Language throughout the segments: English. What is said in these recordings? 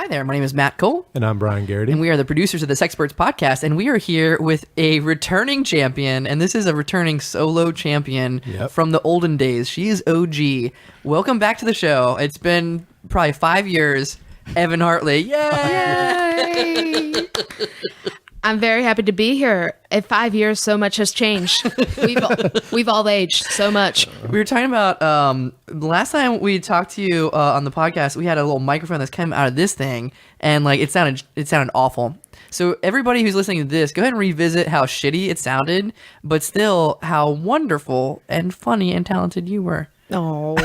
Hi there, my name is Matt Cole. And I'm Brian Garrity. And we are the producers of the Sexperts Podcast, and we are here with a returning champion, and this is a returning solo champion from the olden days. She is OG. Welcome back to the show. It's been probably 5 years. Evan Hartley. Yay! I'm very happy to be here. In 5 years, so much has changed. We've all aged so much. We were talking about last time we talked to you on the podcast. We had a little microphone that's come out of this thing, and like it sounded awful. So everybody who's listening to this, go ahead and revisit how shitty it sounded, but still how wonderful and funny and talented you were. Oh,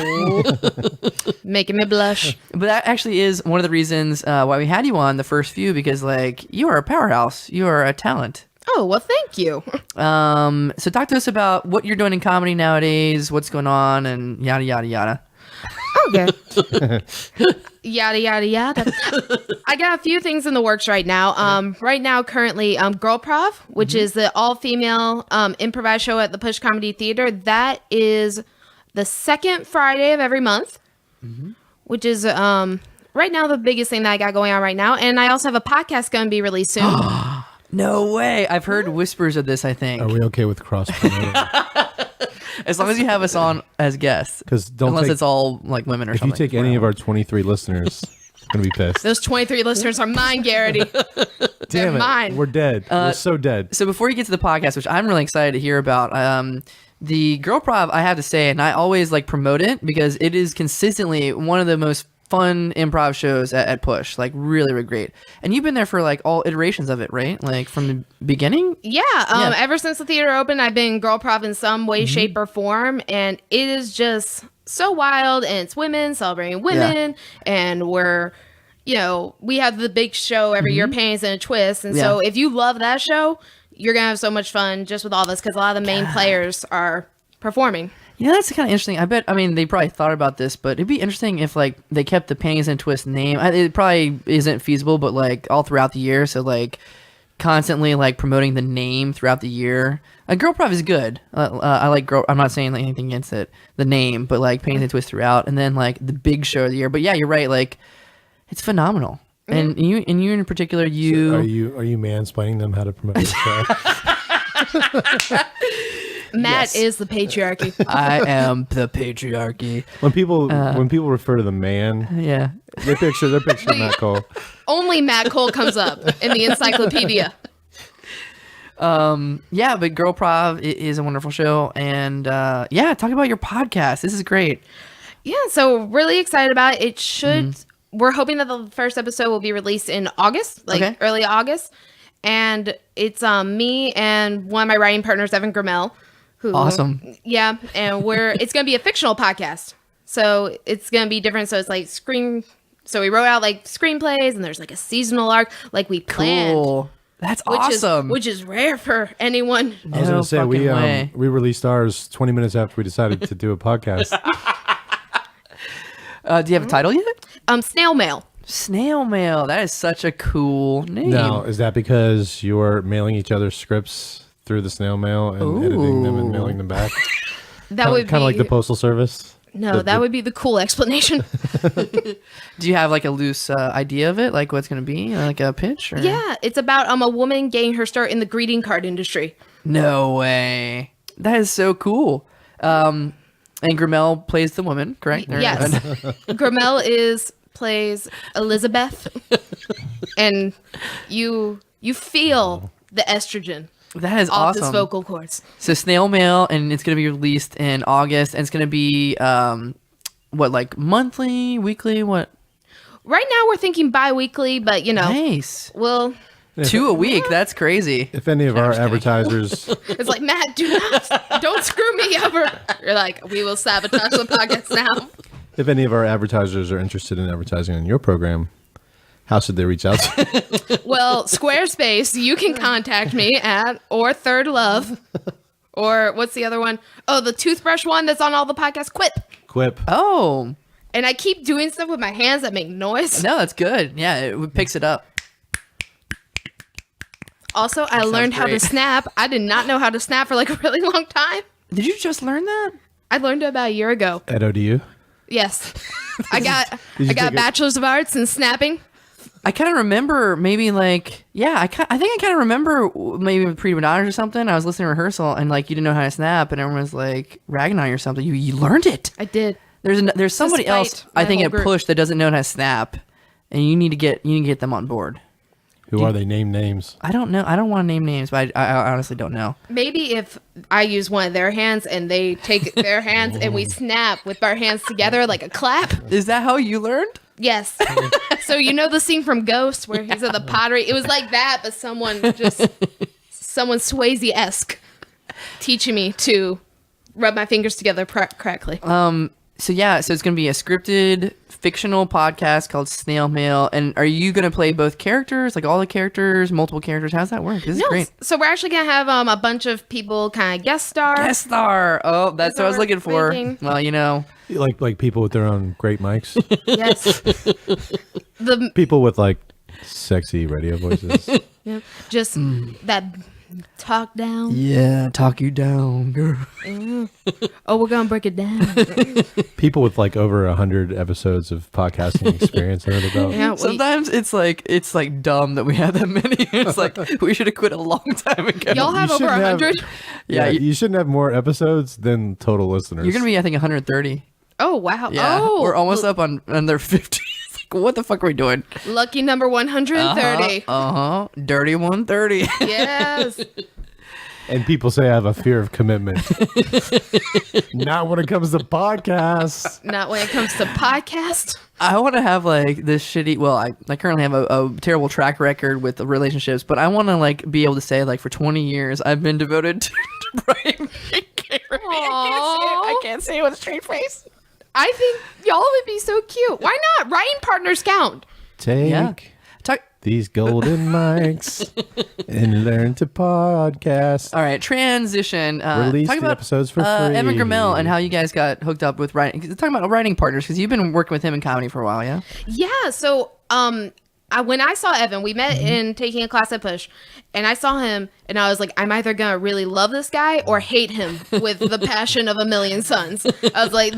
making me blush. But that actually is one of the reasons why we had you on the first few, because like you are a powerhouse, you are a talent. Oh, well, thank you. So talk to us about what you're doing in comedy nowadays, what's going on, and yada yada yada. Okay. Yada yada yada. I got a few things in the works right now. Right now, currently, Girl-Prov, which is the all-female improvised show at the Push Comedy Theater. That is the second Friday of every month, which is right now the biggest thing that I got going on right now. And I also have a podcast going to be released soon. No way. I've heard whispers of this, I think. Are we okay with cross-promoting? As long as you have us on as guests. Unless it's all like women or something. If you take any of our 23 listeners, I'm going to be pissed. Those 23 listeners are mine, Garrity. Damn it. Mine. We're dead. We're so dead. So before you get to the podcast, which I'm really excited to hear about, the Girl-Prov, I have to say, and I always like promote it because it is consistently one of the most fun improv shows at Push, like really, really great. And you've been there for like all iterations of it, right? Like from the beginning? Yeah. Ever since the theater opened, I've been Girl-Prov in some way, shape, or form. And it is just so wild. And it's women celebrating women. And we're, we have the big show every year, Panties In A Twist. And so if you love that show, you're going to have so much fun just with all this because a lot of the main players are performing. That's kind of interesting. I mean, they probably thought about this, but it'd be interesting if like they kept the Panties In A Twist name. It probably isn't feasible, but like all throughout the year. So like constantly like promoting the name throughout the year. Girl-Prov is good. I like Girl. I'm not saying like anything against it, the name, but like Panties In A Twist throughout. And then like the big show of the year. But yeah, you're right. Like it's phenomenal. And you in particular, So are you mansplaining them how to promote the show? Matt is the patriarchy. I am the patriarchy. When people refer to the man, they picture Matt Cole. Only Matt Cole comes up in the encyclopedia. But Girl-Prov is a wonderful show, and talk about your podcast. This is great. Yeah, so really excited about it. It should. We're hoping that the first episode will be released in August, early August. And it's me and one of my writing partners, Evan Hartley. Awesome. Yeah, and it's going to be a fictional podcast. So it's going to be different. So it's like So we wrote out like screenplays, and there's like a seasonal arc like we planned. Cool. That's awesome. Which is rare for anyone. I was going to say, we released ours 20 minutes after we decided to do a podcast. Do you have a title yet? Snail Mail. Snail Mail. That is such a cool name. Now, is that because you're mailing each other scripts through the snail mail and editing them and mailing them back? That would be kind of like the Postal Service. No, that would be the cool explanation. Do you have like a loose idea of it? Like what's going to be? Like a pitch? Or? Yeah, it's about a woman getting her start in the greeting card industry. No way. That is so cool. And Grimmel plays the woman, correct? Yes. Grimmel plays Elizabeth. And you feel the estrogen. That is off awesome. His vocal cords. So Snail Mail, and it's going to be released in August, and it's going to be like monthly, weekly, what? Right now we're thinking bi-weekly, but nice. Well, 2 a week. That's crazy. If any of our advertisers, it's like, Matt, don't screw me over. You're like, we will sabotage the podcast now. If any of our advertisers are interested in advertising on your program, how should they reach out to you? Well, Squarespace, you can contact me at or Third Love, or what's the other one? Oh, the toothbrush one that's on all the podcasts, Quip. Oh. And I keep doing stuff with my hands that make noise. No, that's good. Yeah, it picks it up. Also, I learned how to snap. I did not know how to snap for like a really long time. Did you just learn that? I learned it about a year ago. At ODU? Yes. I got a bachelor's of arts in snapping. I kind of remember maybe like, I think I kind of remember maybe with Pre Madonnas or something. I was listening to rehearsal and like you didn't know how to snap, and everyone was like ragging on you or something. You learned it. I did. There's somebody else I think at Push that doesn't know how to snap, and you need to get them on board. Who are they? Name names. I don't know. I don't want to name names, but I honestly don't know. Maybe if I use one of their hands and they take their hands and we snap with our hands together like a clap. Is that how you learned? Yes. So you know the scene from Ghost where he's at the pottery? It was like that, but someone Swayze-esque teaching me to rub my fingers together correctly. So it's going to be a scripted fictional podcast called Snail Mail. And are you going to play both characters, like all the characters, multiple characters? How's that work? This is great. So we're actually going to have a bunch of people kind of guest star. Guest star. Oh, that's what I was looking for. Well, you know. Like people with their own great mics. Yes. The people with like sexy radio voices. Yeah. Just that talk down. Yeah, talk you down, girl. Oh, we're gonna break it down. People with like over 100 episodes of podcasting experience under the belt. Yeah, sometimes it's like dumb that we have that many. It's like we should have quit a long time ago. Y'all have over 100. Yeah, you shouldn't have more episodes than total listeners. You're gonna be, I think, 130. Oh wow! Yeah, we're almost up on their 50. What the fuck are we doing? Lucky number 130. Dirty 130. Yes. And people say I have a fear of commitment. Not when it comes to podcasts. Not when it comes to podcast. I want to have like this shitty. Well, I currently have a terrible track record with the relationships, but I want to like be able to say like for 20 years I've been devoted to Brian. I can't say it with a straight face. I think y'all would be so cute. Why not? Writing partners count. Take these golden mics and learn to podcast. All right, transition. Release the episodes for free. Evan Grimmel and how you guys got hooked up with writing. Talking about writing partners, because you've been working with him in comedy for a while, yeah? Yeah, so when I saw Evan, we met in taking a class at Push, and I saw him, and I was like, I'm either going to really love this guy or hate him with the passion of a million suns. I was like...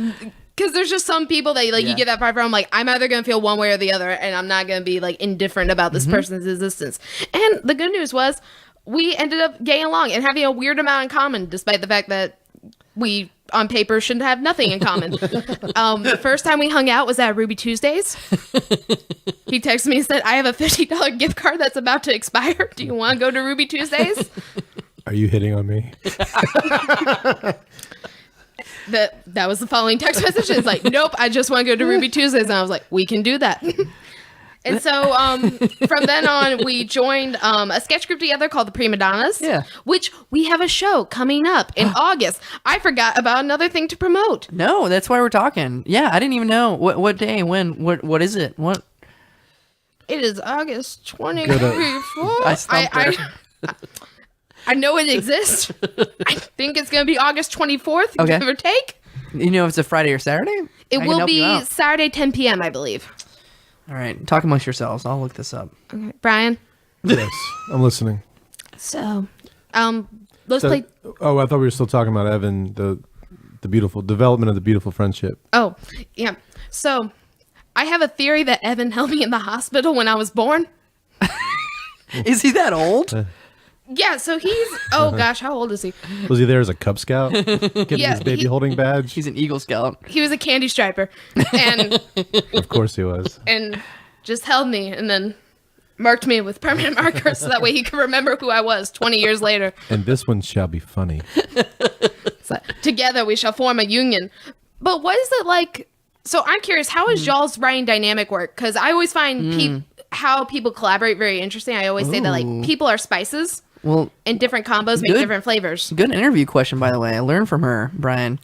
Because there's just some people that you get that vibe from. I'm like, I'm either going to feel one way or the other, and I'm not going to be like indifferent about this person's existence. And the good news was we ended up getting along and having a weird amount in common, despite the fact that we, on paper, shouldn't have nothing in common. The first time we hung out was at Ruby Tuesdays. He texted me and said, I have a $50 gift card that's about to expire. Do you want to go to Ruby Tuesdays? Are you hitting on me? That was the following text message. It's like, nope, I just want to go to Ruby Tuesdays. And I was like, we can do that. And so from then on, we joined a sketch group together called the Pre Madonnas, which we have a show coming up in August. I forgot about another thing to promote. No, that's why we're talking. Yeah, I didn't even know what day, when, what is it? What? It is August 24th. I stumped her. I know it exists. I think it's going to be August 24th, give or take. You know if it's a Friday or Saturday? It will be Saturday, 10 p.m., I believe. All right. Talk amongst yourselves. I'll look this up. Okay. Brian? Yes, I'm listening. So, let's play... Oh, I thought we were still talking about Evan, the beautiful development of the beautiful friendship. Oh, yeah. So, I have a theory that Evan held me in the hospital when I was born. Is he that old? Yeah, so he's... Oh, gosh, how old is he? Was he there as a Cub Scout? Getting his baby holding badge? He's an Eagle Scout. He was a candy striper. And of course he was. And just held me and then marked me with permanent markers so that way he could remember who I was 20 years later. And this one shall be funny. So, together we shall form a union. But what is it like... So I'm curious, how is y'all's writing dynamic work? Because I always find how people collaborate very interesting. I always say that like people are spices. Well, and different combos make different flavors. Good interview question, by the way. I learned from her, Brian.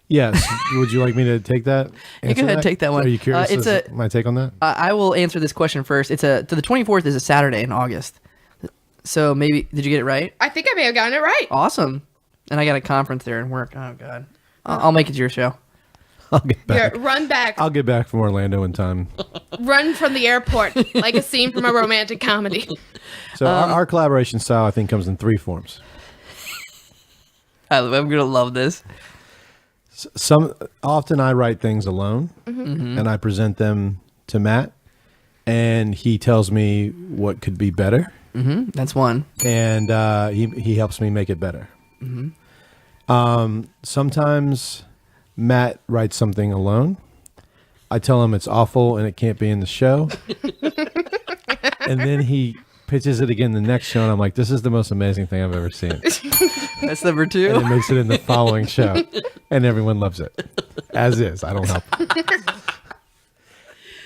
Yes. Would you like me to take that? You go ahead and take that one. Are you curious? My take on that? I will answer this question first. To the 24th is a Saturday in August. So maybe, did you get it right? I think I may have gotten it right. Awesome. And I got a conference there and work. Oh, God. I'll make it to your show. I'll get back. Here, run back. I'll get back from Orlando in time. Run from the airport like a scene from a romantic comedy. So our collaboration style, I think, comes in 3 forms. I'm going to love this. Often I write things alone, and I present them to Matt, and he tells me what could be better. Mm-hmm. That's one. And he helps me make it better. Mm-hmm. Sometimes Matt writes something alone. I tell him it's awful and it can't be in the show. And then he pitches it again the next show, and I'm like, this is the most amazing thing I've ever seen. That's number 2. And it makes it in the following show, and everyone loves it. As is. I don't help.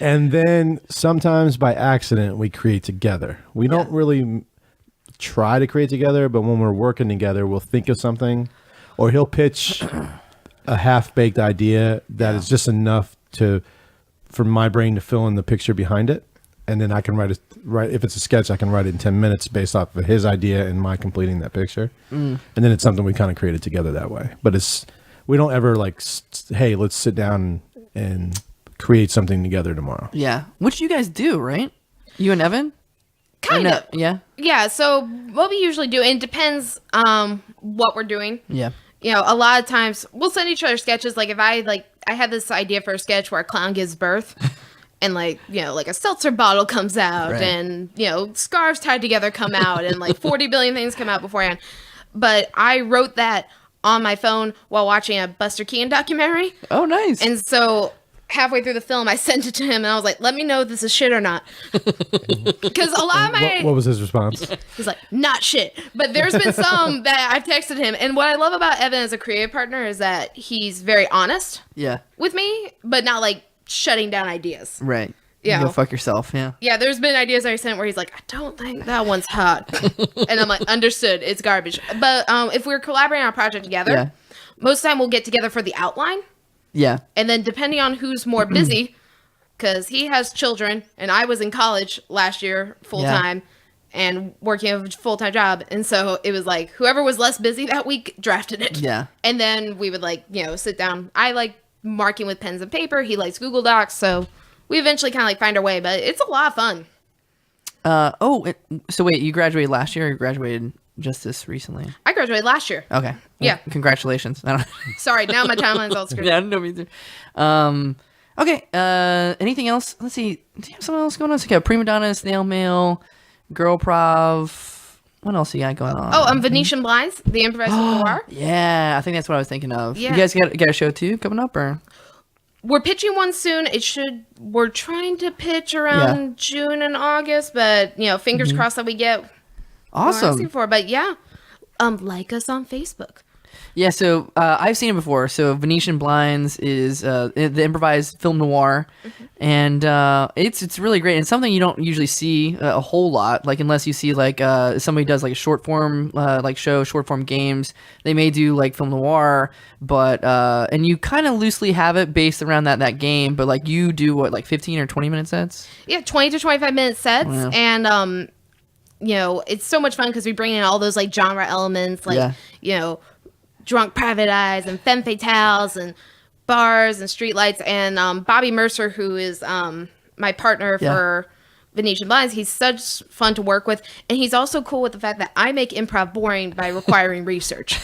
And then sometimes by accident, we create together. We don't really try to create together, but when we're working together, we'll think of something, or he'll pitch a half-baked idea that is just enough for my brain to fill in the picture behind it. And then I can write if it's a sketch, I can write it in 10 minutes based off of his idea and my completing that picture. And then it's something we kind of created together that way. But we don't ever like, hey, let's sit down and create something together tomorrow. Yeah. Which you guys do, right? You and Evan? Kind of. Yeah. Yeah. So what we usually do, and it depends what we're doing. Yeah. You know, a lot of times we'll send each other sketches. Like if I had this idea for a sketch where a clown gives birth. And like a seltzer bottle comes out, right. And scarves tied together come out, and like 40 billion things come out beforehand. But I wrote that on my phone while watching a Buster Keaton documentary. Oh, nice. And so halfway through the film, I sent it to him, and I was like, "Let me know if this is shit or not." Because a lot of my what was his response? He's like, "Not shit." But there's been some that I've texted him, and what I love about Evan as a creative partner is that he's very honest. Yeah. With me, but not like shutting down ideas. Right. Yeah. Go fuck yourself. Yeah. Yeah, there's been ideas I sent where he's like, I don't think that one's hot. And I'm like, understood, it's garbage. But if we're collaborating on a project together, most of the time we'll get together for the outline. Yeah. And then depending on who's more busy, because he has children and I was in college last year full time and working a full-time job. And so it was like whoever was less busy that week drafted it. Yeah. And then we would sit down. I like marking with pens and paper. He likes Google Docs. So we eventually kind of find our way, but it's a lot of fun. So wait, you graduated last year or you graduated just this recently? I graduated last year. Okay. Yeah. Congratulations. I don't Sorry, now my timeline's all screwed. Yeah, no, me too. Okay. Anything else? Let's see. Do you have something else going on? So, okay, Pre Madonnas, Snail Mail, Girl-Prov. What else you got going on? Oh, Venetian Blinds, the Improvised Film Noir. Yeah, I think that's what I was thinking of. Yeah. You guys got a show too coming up, or? We're pitching one soon. We're trying to pitch around June and August, but fingers crossed that we get. Awesome. But yeah, like us on Facebook. Yeah, so I've seen it before. So Venetian Blinds is the improvised film noir, and it's really great. It's something you don't usually see a whole lot, like unless you see like somebody does like a short form short form games. They may do like film noir, but and you kind of loosely have it based around that game. But like you do what, like 15 or 20-minute sets? Yeah, 20 to 25-minute sets, and it's so much fun because we bring in all those like genre elements, like Drunk Private Eyes and Femme Fatales and bars and streetlights. And Bobby Mercer, who is my partner for Venetian Blinds, he's such fun to work with. And he's also cool with the fact that I make improv boring by requiring research.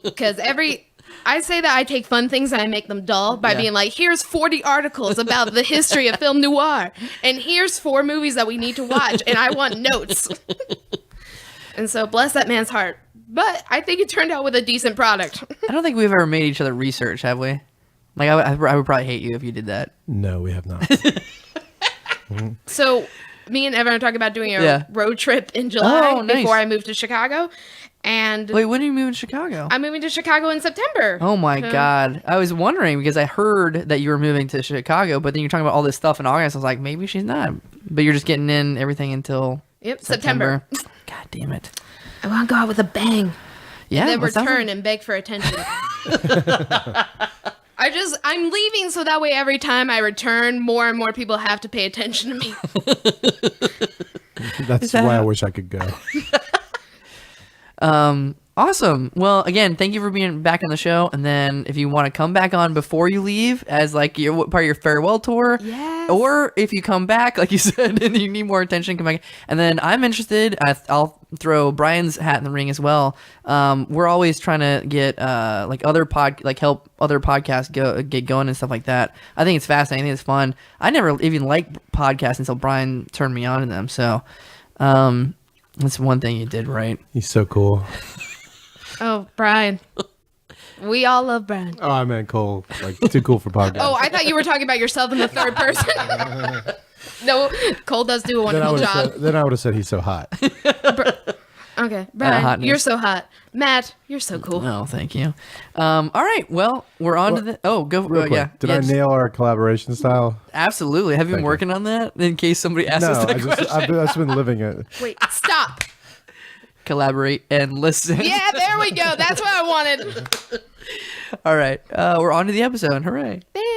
Because I say that I take fun things and I make them dull by being like, here's 40 articles about the history of film noir. And here's 4 movies that we need to watch. And I want notes. And so bless that man's heart. But I think it turned out with a decent product. I don't think we've ever made each other research, have we? Like, I would probably hate you if you did that. No, we have not. So, me and Evan are talking about doing a road trip in July before I moved to Chicago. And wait, when are you moving to Chicago? I'm moving to Chicago in September. Oh my God. I was wondering because I heard that you were moving to Chicago, but then you're talking about all this stuff in August. I was like, maybe she's not. But you're just getting in everything until September. God damn it. I want to go out with a bang. Yeah. And then return and beg for attention. I'm leaving so that way every time I return, more and more people have to pay attention to me. That's why I wish I could go. Awesome. Well, again, thank you for being back on the show. And then if you want to come back on before you leave as like your part of your farewell tour, Yes. or if you come back, like you said, and you need more attention, come back. And then I'm interested. I'll throw Brian's hat in the ring as well. We're always trying to get like help other podcasts get going and stuff like that. I think it's fascinating. I think it's fun. I never even liked podcasts until Brian turned me on to them. So that's one thing you did right. He's so cool. Oh, Brian. We all love Brian. Oh, I meant Cole. Like, too cool for podcasts. Oh, I thought you were talking about yourself in the third person. No, Cole does do a wonderful job. Then I would have said he's so hot. Okay, Brian, hotness. you're so hot. Matt, you're so cool. Oh, thank you. All right. Well, we're on to the. Oh, go. Real quick, yeah. did yeah, I just- nail our collaboration style? Absolutely. Have you been Thank you. working on that in case somebody asks us No, that question? I've just been living it. Wait, stop. Collaborate and listen. Yeah, there we go. That's what I wanted. All right. We're on to the episode. Hooray. Thanks.